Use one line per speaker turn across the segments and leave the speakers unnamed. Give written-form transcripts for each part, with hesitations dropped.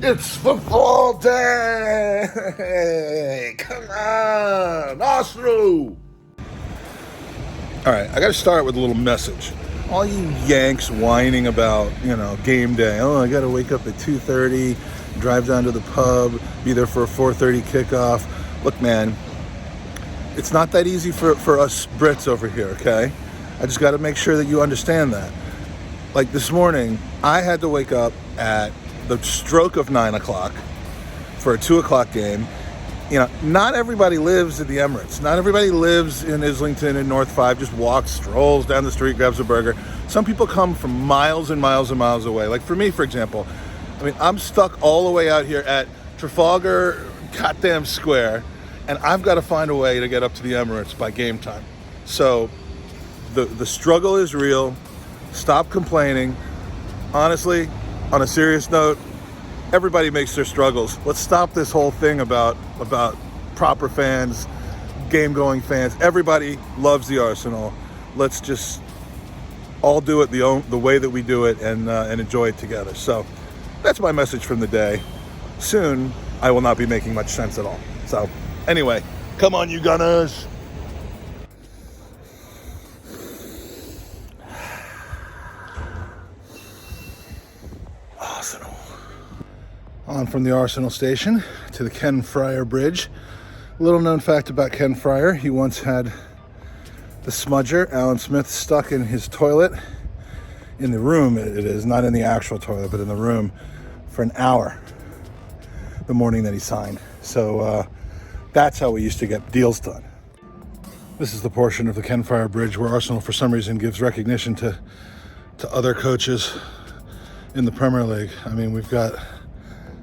It's football day! Come on, Arsenal! All right, I got to start with a little message. All you Yanks whining about, game day. Oh, I got to wake up at 2:30, drive down to the pub, be there for a 4:30 kickoff. Look, man, it's not that easy for us Brits over here, okay? I just got to make sure that you understand that. Like this morning, I had to wake up at the stroke of 9 o'clock for a 2 o'clock game. Not everybody lives in the Emirates. Not everybody lives in Islington and North 5, just walks, strolls down the street, grabs a burger. Some people come from miles and miles and miles away. Like for me, for example, I'm stuck all the way out here at Trafalgar goddamn Square, and I've got to find a way to get up to the Emirates by game time. So the struggle is real. Stop complaining. Honestly, on a serious note, everybody makes their struggles. Let's stop this whole thing about proper fans, game-going fans. Everybody loves the Arsenal. Let's just all do it the way that we do it and enjoy it together. So that's my message from the day. Soon, I will not be making much sense at all. So anyway, come on, you Gunners. Arsenal. On from the Arsenal station to the Ken Fryer Bridge. Little known fact about Ken Fryer, he once had the smudger, Alan Smith, stuck in his toilet, in the room it is, not in the actual toilet, but in the room, for an hour the morning that he signed. So that's how we used to get deals done. This is the portion of the Ken Fryer Bridge where Arsenal, for some reason, gives recognition to other coaches in the Premier League. We've got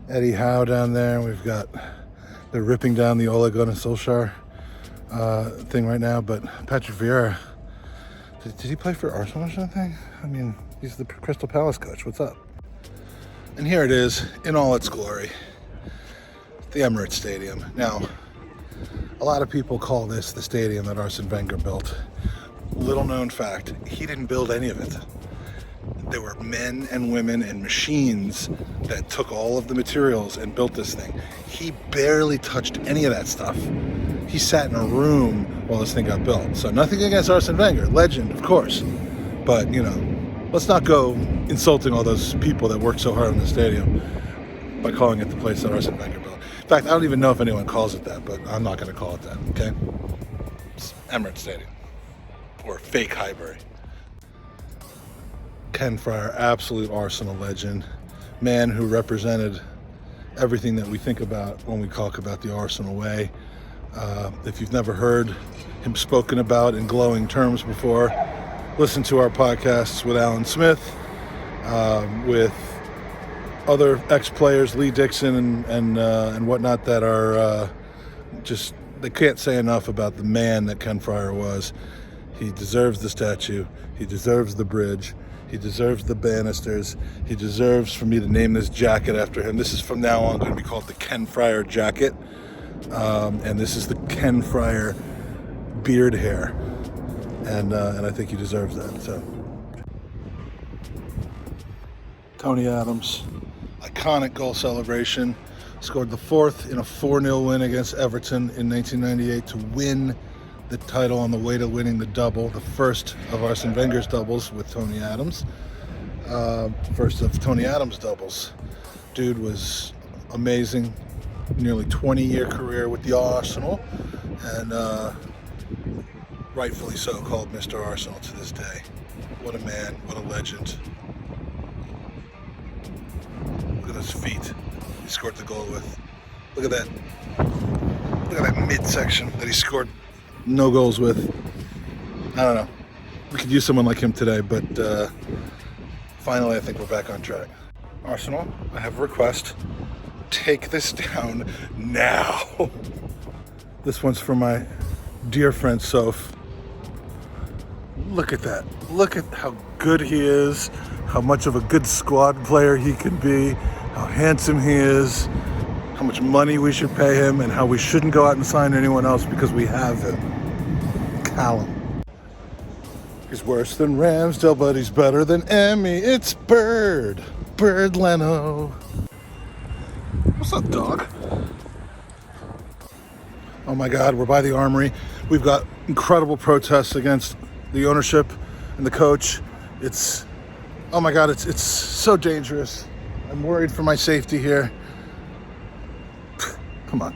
Eddie Howe down there. They're ripping down the Ole Gunnar Solskjaer thing right now. But Patrick Vieira, did he play for Arsenal or something? He's the Crystal Palace coach. What's up? And here it is in all its glory, the Emirates Stadium. Now, a lot of people call this the stadium that Arsene Wenger built. Little known fact, he didn't build any of it. There were men and women and machines that took all of the materials and built this thing. He barely touched any of that stuff. He sat in a room while this thing got built. So nothing against Arsene Wenger, legend, of course. But, let's not go insulting all those people that worked so hard on the stadium by calling it the place that Arsene Wenger built. In fact, I don't even know if anyone calls it that, but I'm not going to call it that, okay? It's Emirates Stadium. Or fake Highbury. Ken Fryer, absolute Arsenal legend, man who represented everything that we think about when we talk about the Arsenal way. If you've never heard him spoken about in glowing terms before, listen to our podcasts with Alan Smith, with other ex-players, Lee Dixon and whatnot, that are just, they can't say enough about the man that Ken Fryer was. He deserves the statue. He deserves the bridge. He deserves the banisters. He deserves for me to name this jacket after him. This is from now on going to be called the Ken Fryer jacket. And this is the Ken Fryer beard hair. And I think he deserves that. So, Tony Adams, iconic goal celebration. Scored the fourth in a 4-0 win against Everton in 1998 to win the title on the way to winning the double, the first of Arsene Wenger's doubles with Tony Adams. First of Tony Adams' doubles. Dude was amazing. Nearly 20-year career with the Arsenal, and rightfully so called Mr. Arsenal to this day. What a man, what a legend. Look at those feet he scored the goal with. Look at that. Look at that midsection that he scored no goals with. I don't know. We could use someone like him today, but finally I think we're back on track. Arsenal, I have a request. Take this down now. This one's for my dear friend Soph. Look at that. Look at how good he is, how much of a good squad player he can be, how handsome he is, how much money we should pay him, and how we shouldn't go out and sign anyone else because we have him. Callum. He's worse than Ramsdale, but he's better than Emmy. It's Bird Leno. What's up, dog? Oh my God, we're by the Armory. We've got incredible protests against the ownership and the coach. Oh my God, it's so dangerous. I'm worried for my safety here. Come on.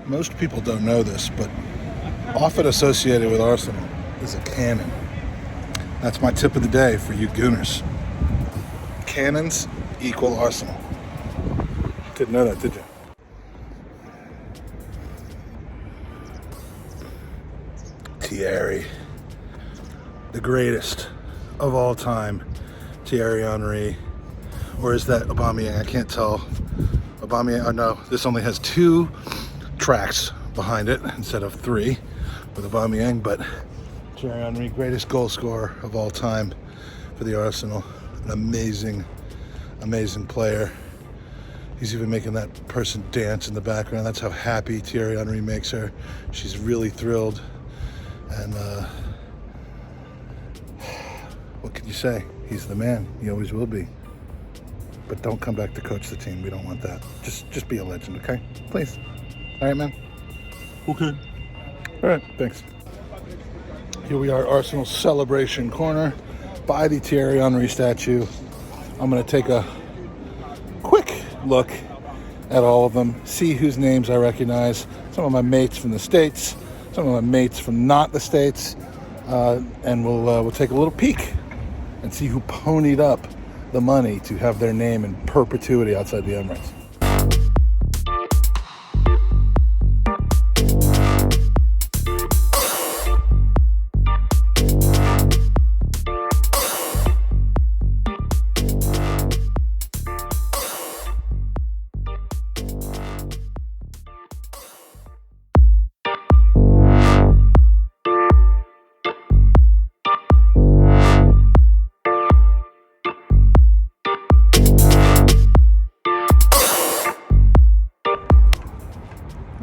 Most people don't know this, but often associated with Arsenal is a cannon. That's my tip of the day for you Gooners. Cannons equal Arsenal. Didn't know that, did you? Thierry, the greatest of all time. Thierry Henry. Or is that Aubameyang? I can't tell. Aubameyang, oh no, this only has 2 tracks behind it instead of 3 with Aubameyang, but Thierry Henry, greatest goal scorer of all time for the Arsenal. An amazing, amazing player. He's even making that person dance in the background. That's how happy Thierry Henry makes her. She's really thrilled. And what can you say? He's the man. He always will be. But don't come back to coach the team. We don't want that. Just be a legend, okay? Please. All right, man? Okay. All right, thanks. Here we are, Arsenal Celebration Corner by the Thierry Henry statue. I'm going to take a quick look at all of them, see whose names I recognize. Some of my mates from the States, some of my mates from not the States, and we'll take a little peek and see who ponied up the money to have their name in perpetuity outside the Emirates.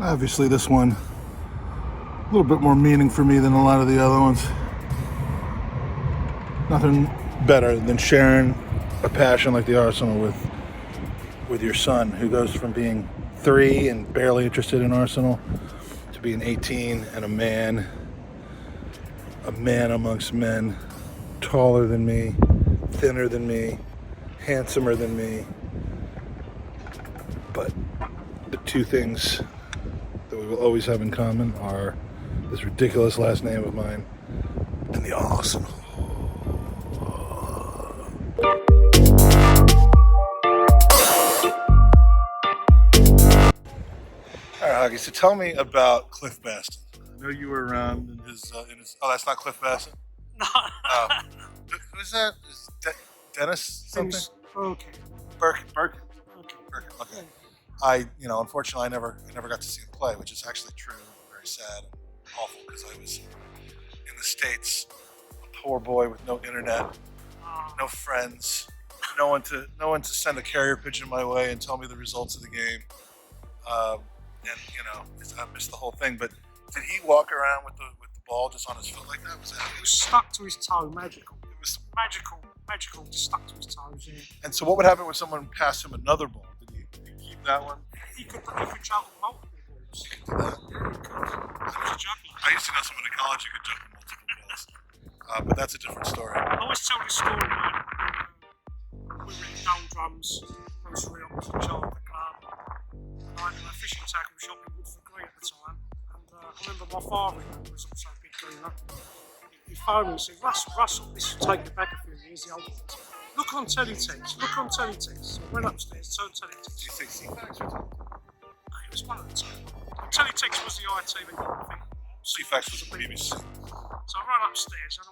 Obviously this one, a little bit more meaning for me than a lot of the other ones. Nothing better than sharing a passion like the Arsenal with your son, who goes from being 3 and barely interested in Arsenal to being 18 and a man amongst men, taller than me, thinner than me, handsomer than me. But the 2 things that we will always have in common are this ridiculous last name of mine and the Arsenal. All right, Huggy, so tell me about Cliff Baston. I know you were around in his oh, that's not Cliff Baston?
No.
Who's that? Is Dennis something?
Okay.
Birkin.
Okay.
Okay. Unfortunately, I never got to see him play, which is actually true. Very sad and awful, because I was in the States, a poor boy with no internet, no friends, no one to send a carrier pigeon my way and tell me the results of the game. I missed the whole thing. But did he walk around with the ball just on his foot like that? Was that?
It was stuck to his toe. Magical. It was magical. Just stuck to his toes. Yeah.
And so, what would happen when someone passed him another ball? Did he keep that one?
He could juggle multiple balls.
He could do that.
Yeah, he could. He was juggling.
I used to know someone in college who could juggle multiple balls, but that's a different story.
I always tell this story, man. We were in doldrums, grocery opposite each other at the club. And I had a fishing tackle shop in Watford Green at the time. And I remember my father, who was also a big Gooner, he phoned me and said, Russell, this will take you back a few years, the old ones. Look on teletext. So I went upstairs, turned teletext.
Do you think CFAX was on?
It was one of the 2. Teletext was the ITV thing.
CFAX was the BBC.
So I ran upstairs and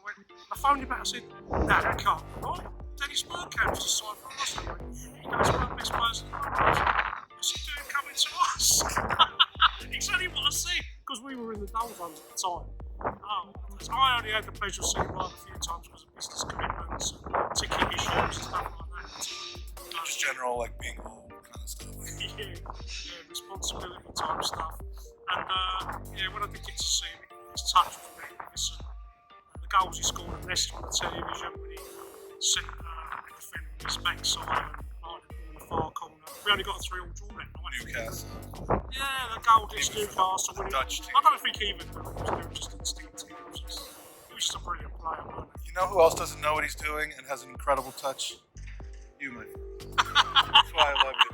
I phoned him back and said, Dad, I can't, right? Dennis Bergkamp's just signed for us. He goes, one of the best players in the world. What's he doing coming to us? Exactly what I said, because we were in the doldrums at the time. I only had the pleasure of seeing him live a few times because of business commitments and ticket issues and stuff like that.
Just general, being old kind of stuff.
yeah, responsibility type stuff. And when I did get to see him, his touch was magnificent. And the goals he scored at Leicester on the television when he set the defender on his backside and lighted on the far corner. We only got a 3-3 draw that night.
Newcastle.
Yeah, the goal against Newcastle.
Dutch team.
I don't think even he was just instinctive. He was just a brilliant player, wasn't he?
You know who else doesn't know what he's doing and has an incredible touch? You, my friend. That's why I love you.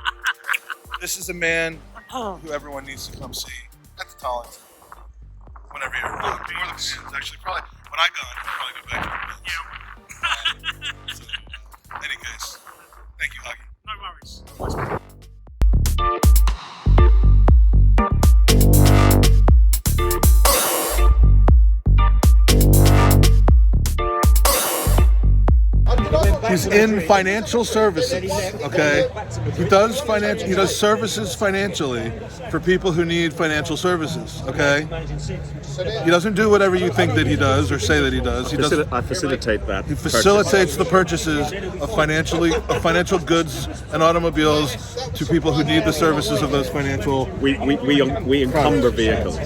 This is a man who everyone needs to come see at the Tollington. Whenever you're around. Or the Gooners, actually. Probably, when I go, I'll probably go back to the Bills. So, any case, thank you, Huggy.
No worries.
He's in financial services, okay? He does services financially for people who need financial services, okay? He doesn't do whatever you think that he does or say that he does.
I facilitate that.
He facilitates the purchases of financial goods and automobiles to people who need the services of those financial.
We encumber vehicles.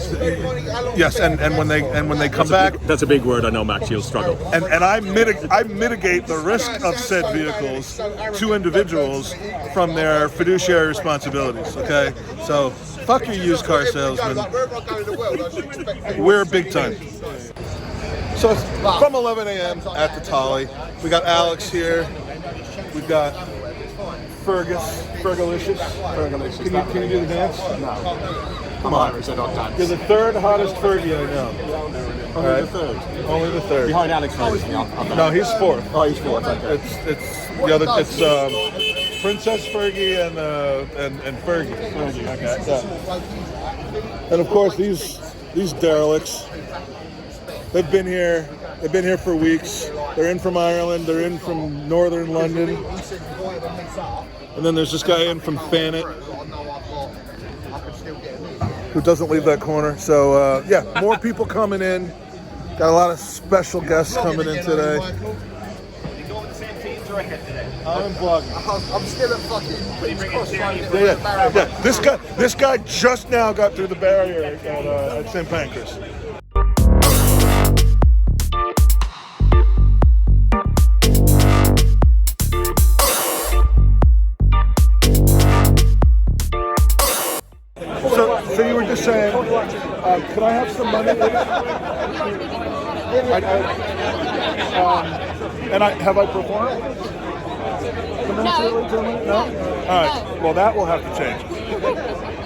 Yes, and when they come back,
that's a big word. I know, Max, you'll struggle.
And I mitigate the risk of said vehicles to individuals from their fiduciary responsibilities. Okay, so fuck your used car salesman. We're big time. So it's from 11 a.m. at the Tolly. We got Alex here. We've got Fergalicious. Can you do the dance?
No. Come on, I got dance.
You're the third hottest Fergie I know.
Only the third.
Only the third.
Behind Alex Fergie.
No, he's fourth.
Oh, he's fourth. Okay.
It's the other. It's Princess Fergie and Fergie.
Fergie. Okay.
Yeah. And of course these derelicts. They've been here for weeks. They're in from Ireland. They're in from northern London. And then there's this guy in from Thanet who doesn't leave that corner. So yeah, more people coming in. Got a lot of special guests coming in today. I'm vlogging.
I'm still at fucking
Yeah. This guy just now got through the barrier at St. Pancras. So you were just saying, could I have some money? Have I performed? No? All right, well that will have to change.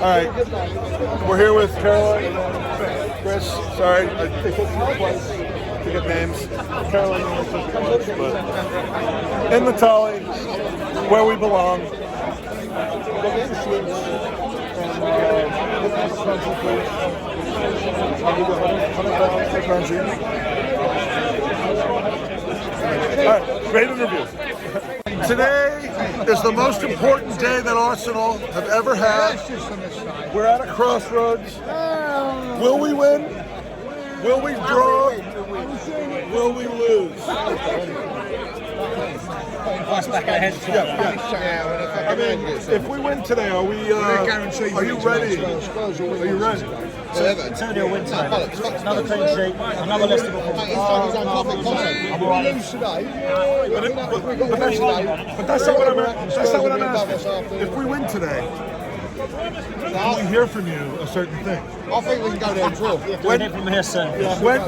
All right, we're here with Caroline, Chris, sorry, I took your place to get names. Caroline only took it once, but in the Tolly, where we belong. We'll get the sweets. I'll give you £100 for currency. Alright, great interview. Today is the most important day that Arsenal have ever had. We're at a crossroads. Will we win? Will we draw? Will we lose? I mean, if we win today, are we? Are you ready? Are you ready?
Antonio win today. Another clean sheet, another Leicester performance. I'm alright.
But that's not what I'm asking. If we win today, will we hear from you a certain thing?
I think we can go there and draw.
When from here soon.
What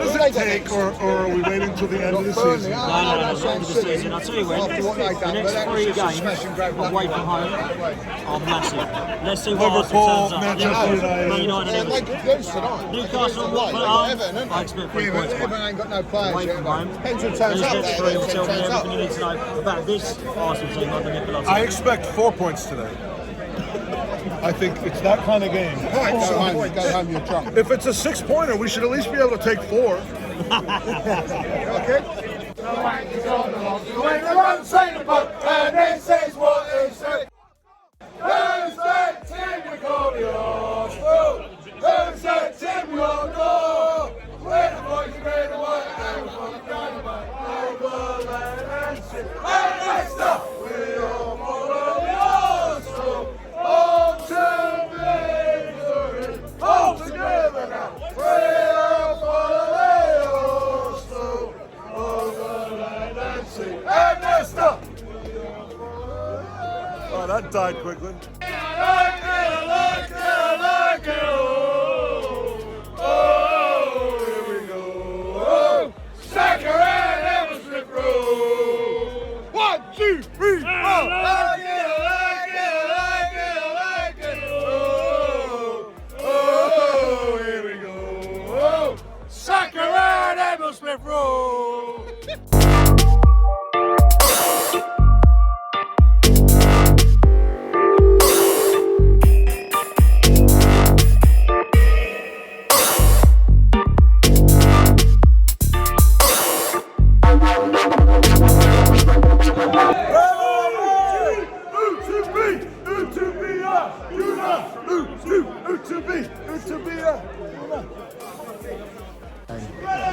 does it take, or are we waiting until the end of the season?
No, that's the end of the season. I'll tell you when. The next 3 games away from home are massive. Let's see what
Liverpool,
Arsenal turns
Manchester
up.
United.
Newcastle, Watford at home. I expect 3 points.
Everyone ain't got no players
Away
yet.
from home.
Pension turns up.
Let's tell me everything you need to know about this Arsenal team under Nicolas.
I expect 4 points today. I think it's that kind of game.
Go home, you're drunk.
If it's a 6-pointer, we should at least be able to take 4. Okay? Who's that team we call the Arsenal? Who's that team we all know? We're the boys in red and white, and we're from the dynamite. Overland and shit. And Leicester, we all follow the Arsenal. On to victory, all together now. We all follow the died quickly.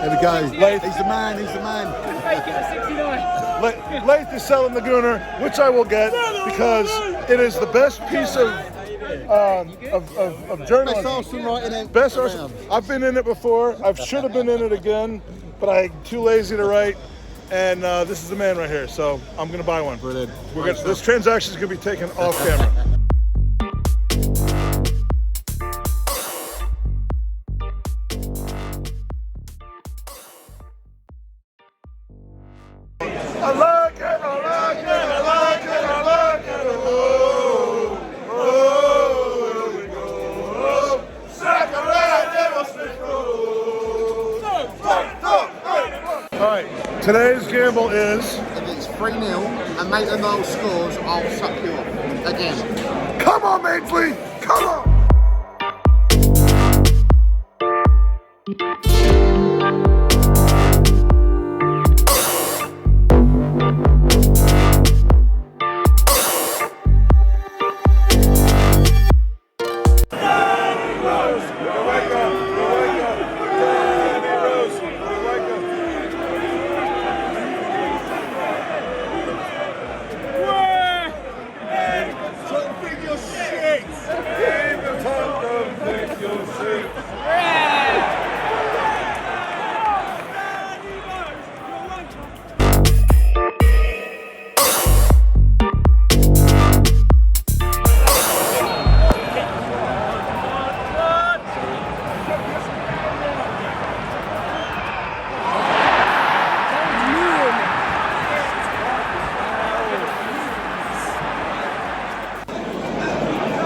There we go. He's the man. He's the man.
Laith is selling the Gooner, which I will get because it is the best piece of journalism.
Best Arsenal writing out.
Best Arsenal. I've been in it before. I should have been in it again, but I'm too lazy to write. And this is the man right here, so I'm going to buy one.
Brilliant.
This transaction is going to be taken off camera. I like it, I like it, I like it, I like it. Oh, here we go. All right, today's gamble is.
If it's 3-0 and Maitland Niles scores, I'll suck you off. Again.
Come on, Maitland, come on.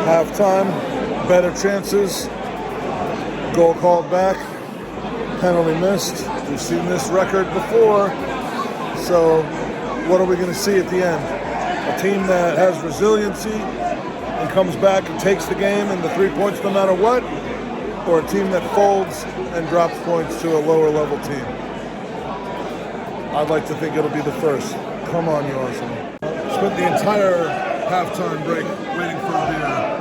Halftime, better chances, goal called back, penalty missed. We've seen this record before, so what are we going to see at the end? A team that has resiliency and comes back and takes the game and the 3 points no matter what, or a team that folds and drops points to a lower level team? I'd like to think it'll be the first. Come on, you Arsenal. Spent the entire halftime break waiting for a beer.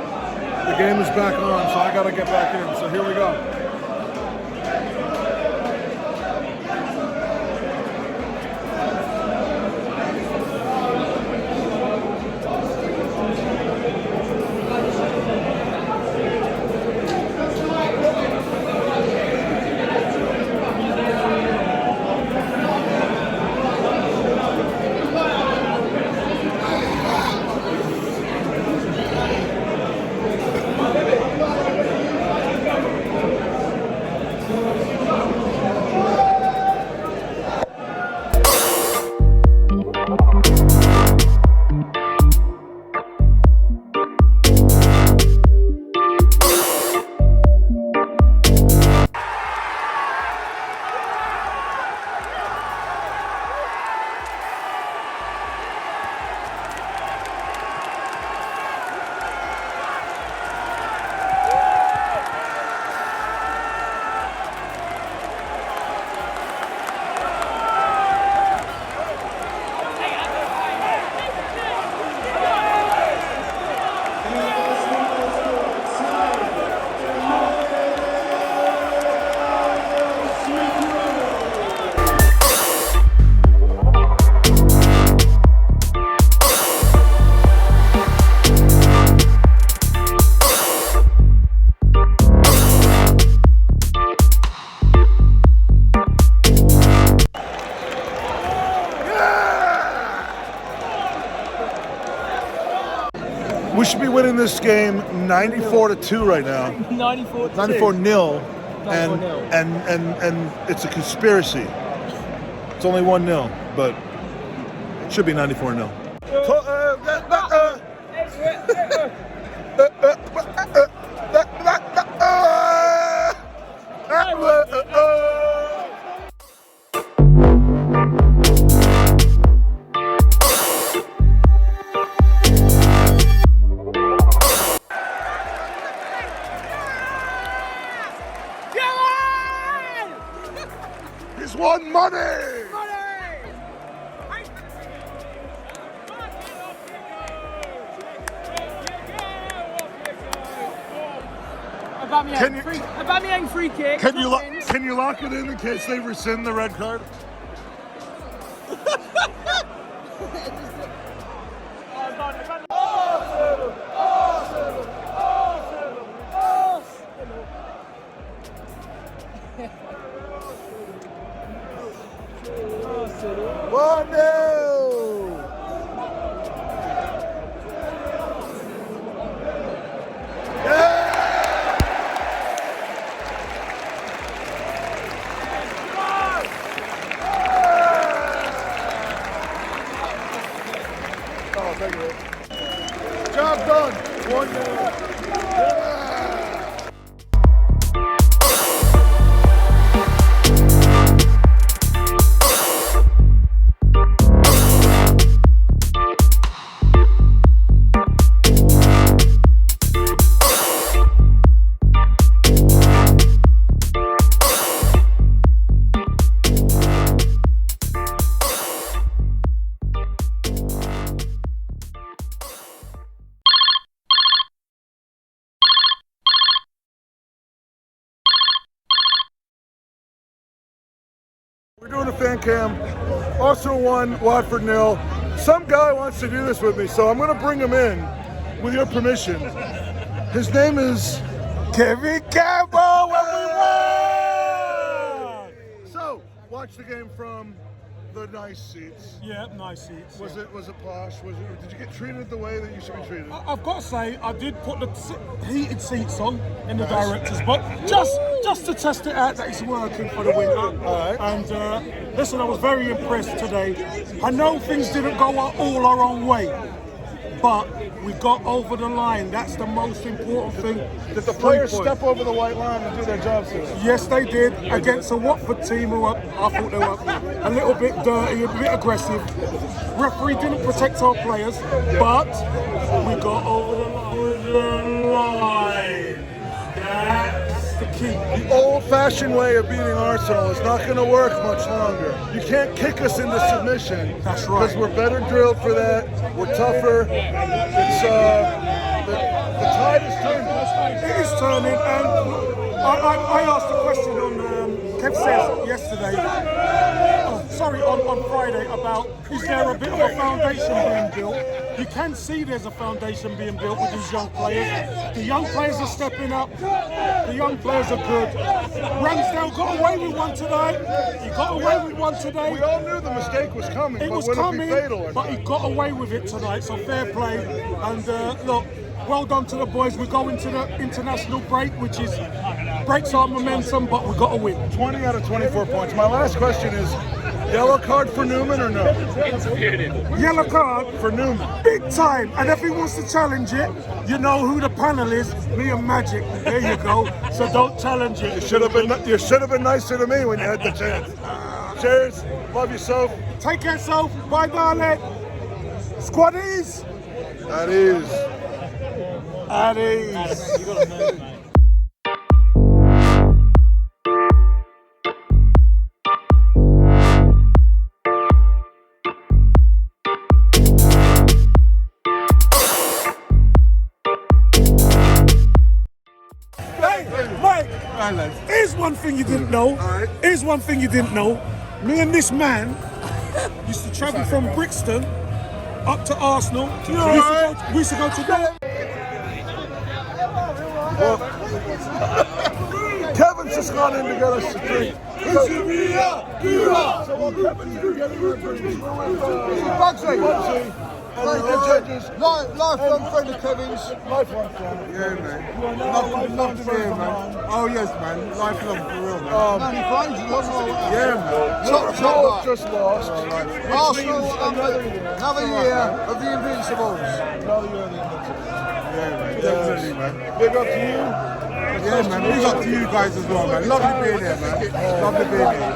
The game is back on, so I gotta get back in. So here we go. giving this game 94-2 right now. 94-0. And it's a conspiracy. It's only 1-0, but it should be 94-0. He's won money!
Aubameyang free kick.
Can you lock it in case they rescind the red card? One nil. Job done. 1-0. We're doing a fan cam. Arsenal 1, Watford 0. Some guy wants to do this with me, so I'm going to bring him in with your permission. His name is Kevin Campbell. So, watch the game from the nice seats.
Yeah, nice seats.
Was it posh? Did you get treated the way that you should be treated?
I've got to say, I did put the heated seats on in the director's, but just to test it out that it's working for the winter.
All right.
And listen, I was very impressed today. I know things didn't go all our own way, but we got over the line. That's the most important thing.
Did the players step over the white line and do their jobs today?
Yes, they did, against a Watford team who I thought they were a little bit dirty, a bit aggressive. Referee didn't protect our players, but we got over the line. That's the key.
The old-fashioned way of beating Arsenal is not going to work much longer. You can't kick us into submission.
That's right.
Because we're better drilled for that. We're tougher. It's the tide is turning.
It is turning, and I asked a question on Kev says yesterday. On Friday about is there a bit of a foundation being built? You can see there's a foundation being built with these young players. The young players are stepping up. The young players are good. Ramsdale got away with one today. He got away with one today.
We all knew the mistake was coming,
It was
would
coming,
it be fatal or
but
not?
he got away with it tonight, so fair play. And look, well done to the boys. We go into the international break, which breaks our momentum, but we got to win.
20 out of 24 points. My last question is, yellow card for Newman or no?
Yellow card
For Newman.
big time. And if he wants to challenge it, you know who the panel is. Me and Magic. There you go. So don't challenge it.
You should have been nicer to me when you had the chance. Cheers. Love you, Soph.
Take care, Soph. Bye, darling. Squaddies.
That is.
At ease.
You gotta know, mate.
Here's one thing you didn't know.
Alright.
Here's one thing you didn't know. Me and this man used to travel from Brixton up to Arsenal. We used to go to
Kevin's just gone in to get us a drink. So while Kevin's getting her a drink, we're with Bugsy.
Lifelong friend of Kevin's.
Lifelong friend.
Yeah, man. Love to be here, man. Oh, yes, man. Lifelong for real, man. Yeah, man.
Top just lost.
Arsenal, another year of the Invincibles.
Another year of the Invincibles.
Yeah, man. Definitely, man.
Big up to you.
Yeah, man. Big up to you guys as well, man. Lovely being here, man. Lovely being here.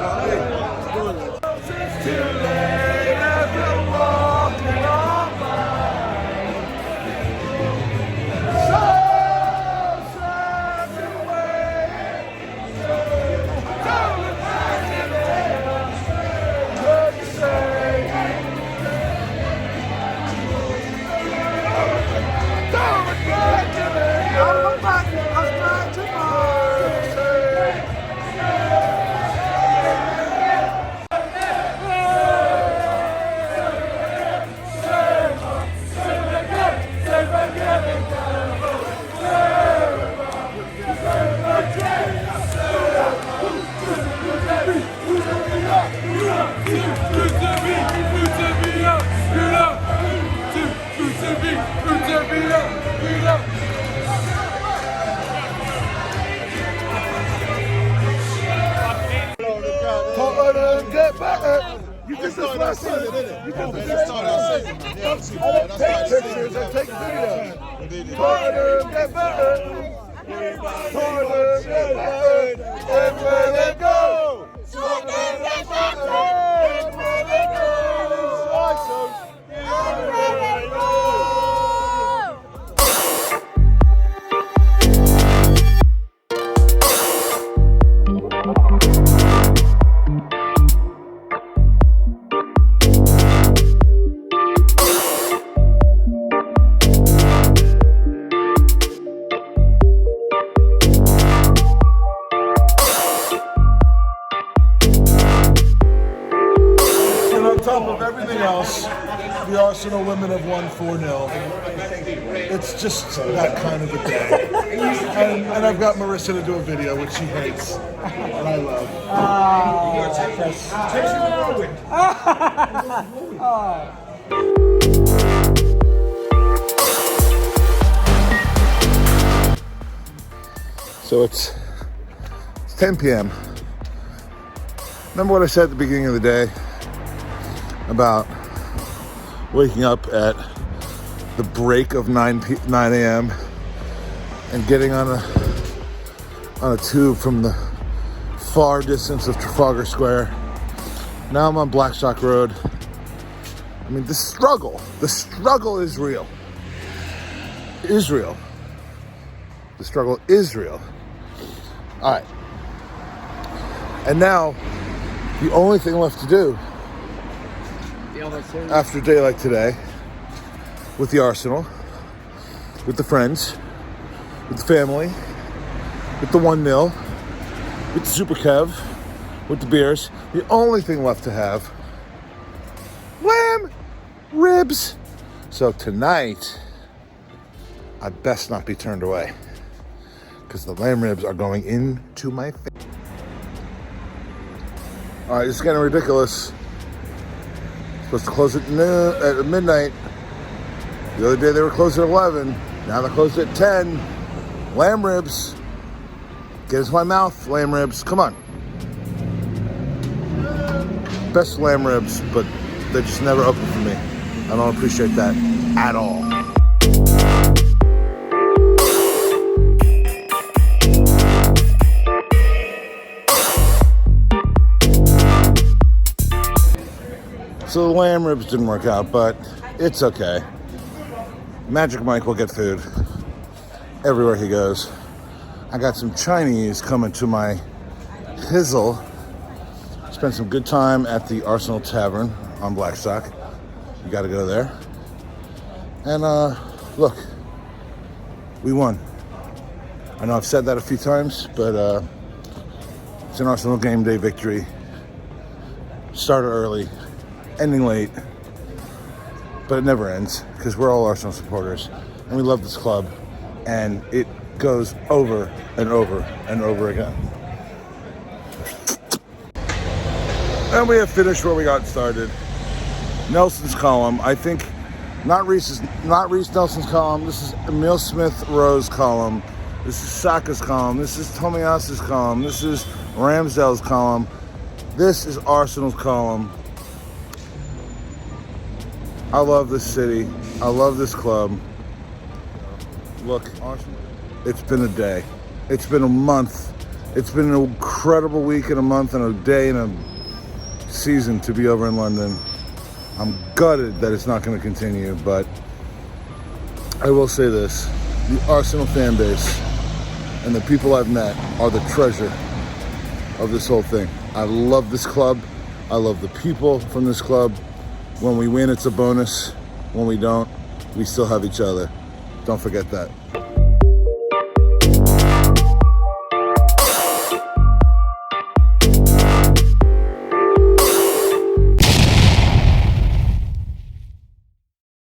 Get back! You did this last season, didn't it? You did this last season. Take pictures and take videos. Tottenham, get back! Tottenham, get back! Everywhere they go! Tottenham, get back! Everywhere they go! Everywhere they go! The Arsenal women have won 4-0. It's just that kind of a day. And I've got Marissa to do a video, which she hates, and I love. So it's 10 p.m. Remember what I said at the beginning of the day about waking up at the break of 9 a.m. and getting on a tube from the far distance of Trafalgar Square. Now I'm on Blackstock Road. I mean, the struggle is real. Israel. The struggle is real. All right. And now, the only thing left to do after a day like today, with the Arsenal, with the friends, with the family, with the 1-0, with the Super Kev, with the beers, the only thing left to have, lamb ribs. So tonight, I best not be turned away, because the lamb ribs are going into my face. All right, it's getting ridiculous. Supposed to close at midnight. The other day they were closed at 11. Now they're closed at 10. Lamb ribs. Get into my mouth, lamb ribs. Come on. Best lamb ribs, but they just never open for me. I don't appreciate that at all. So the lamb ribs didn't work out, but it's okay. Magic Mike will get food everywhere he goes. I got some Chinese coming to my hizzle. Spent some good time at the Arsenal Tavern on Blackstock. You got to go there. And look, we won. I know I've said that a few times, but it's an Arsenal game day victory. Started early, ending late, but it never ends because we're all Arsenal supporters and we love this club, and it goes over and over and over again. And we have finished where we got started. Nelson's column. I think Not Reese Nelson's column. This is Emile Smith-Rowe's column. This is Saka's column. This is Tomiyasa's column. This is Ramsdale's column. This is Arsenal's column. I love this city. I love this club. Look, Arsenal, it's been a day. It's been a month. It's been an incredible week and a month and a day and a season to be over in London. I'm gutted that it's not going to continue, but I will say this. The Arsenal fan base and the people I've met are the treasure of this whole thing. I love this club. I love the people from this club. When we win, it's a bonus. When we don't, we still have each other. Don't forget that.